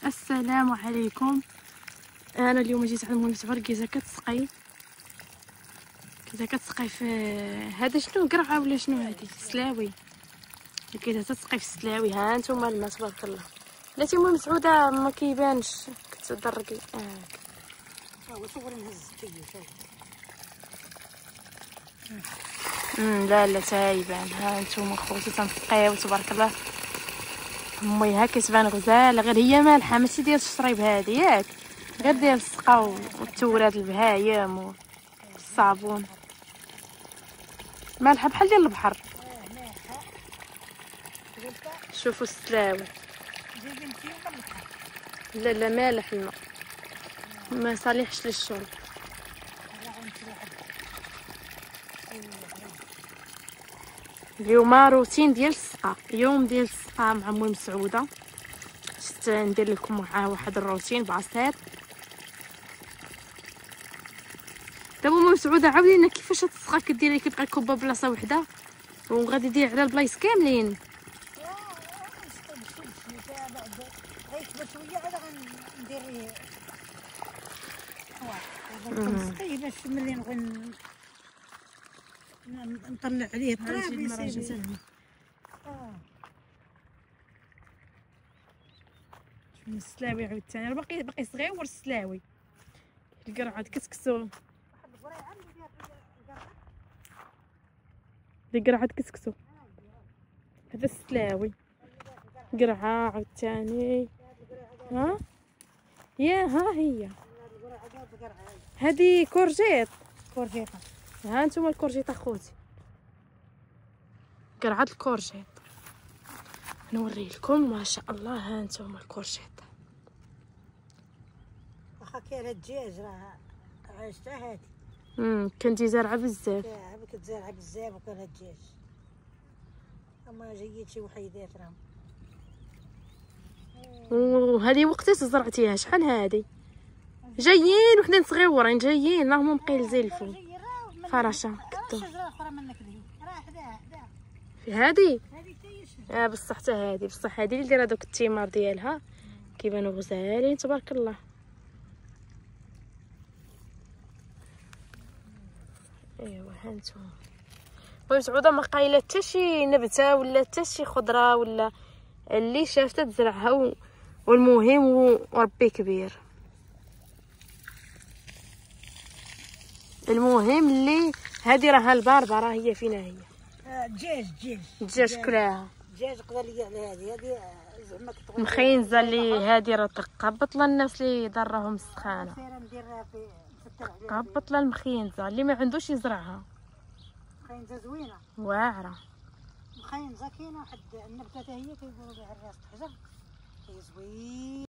السلام عليكم. انا اليوم جيت عند مولات عركيزه كتسقي في هذا شنو قرعه ولا شنو هذه سلاوي كده تسقي في السلاوي. ها نتوما الماء تبارك الله. بلاتي ام مسعوده ما كيبانش كتدركي هو صور نهز الكيس. لا لا تايبان. ها نتوما خوتي تنسقيو تبارك الله. امي ها كتبان غزاله، غير هي مالحه ماشي ديال الشريب هذه ياك، غير ديال السقا والتوراد البهايم والصابون. مالحه بحال ديال البحر. شوفوا السلاوي. لا لا مالح الماء، ما صالحش للشرب. اليوم روتين ديال السقا، يوم ديال السقا مع ام مسعوده. شفت ندير لكم معاه واحد الروتين بسيط. دابا ام مسعوده عاودي لنا كيفاش تسقى. كديري كيبقى كوبا بلاصه وحده وغادي دير على البلايص كاملين. باش ملي نبغي نطلع عليه التراب يصير. شوف السلاوي عاوتاني باقي صغيور السلاوي. القرعه كسكسو القرعه كسكسو. هذا السلاوي قرعه عاوتاني. ها ها هي هذه كورجيطه. ها نتوما الكورجيطه خوتي، قرعه الكورجيط نوري لكم ما شاء الله. ها نتوما الكورجيط. واخا كاينه الدجاج راه عشتها هادي. كنتي زارعه بزاف. كنت زارعه بزاف وكان الدجاج اما جيت شي وحيدات راهم. وهذه وقتاش زرعتيها؟ شحال هذه؟ جايين وحدين صغيورين جايين راهم بقيل زلفوا فرشه كتو في هذه. بصح حتى هذه بصح هذه اللي دايره دوك الثمار ديالها كيبانوا غزالين تبارك الله. ايوا ها نتوما مسعوده ما قايله حتى شي نبته ولا حتى شي خضره ولا اللي شافته تزرعها والمهم وربي كبير. المهم اللي هذه راها الباربه راه هي فينا هي. دجاج كلاها. دجاج قضى على هذه زعما مخينزه اللي هذه راه تقبط للناس اللي ضرهم السخانه. تقبط للمخينزه اللي ما عندوش يزرعها. مخينزه زوينه واعره. مخينزه كاينه واحد النبته هي كيقولوا لها الراس حجر، هي زوينه.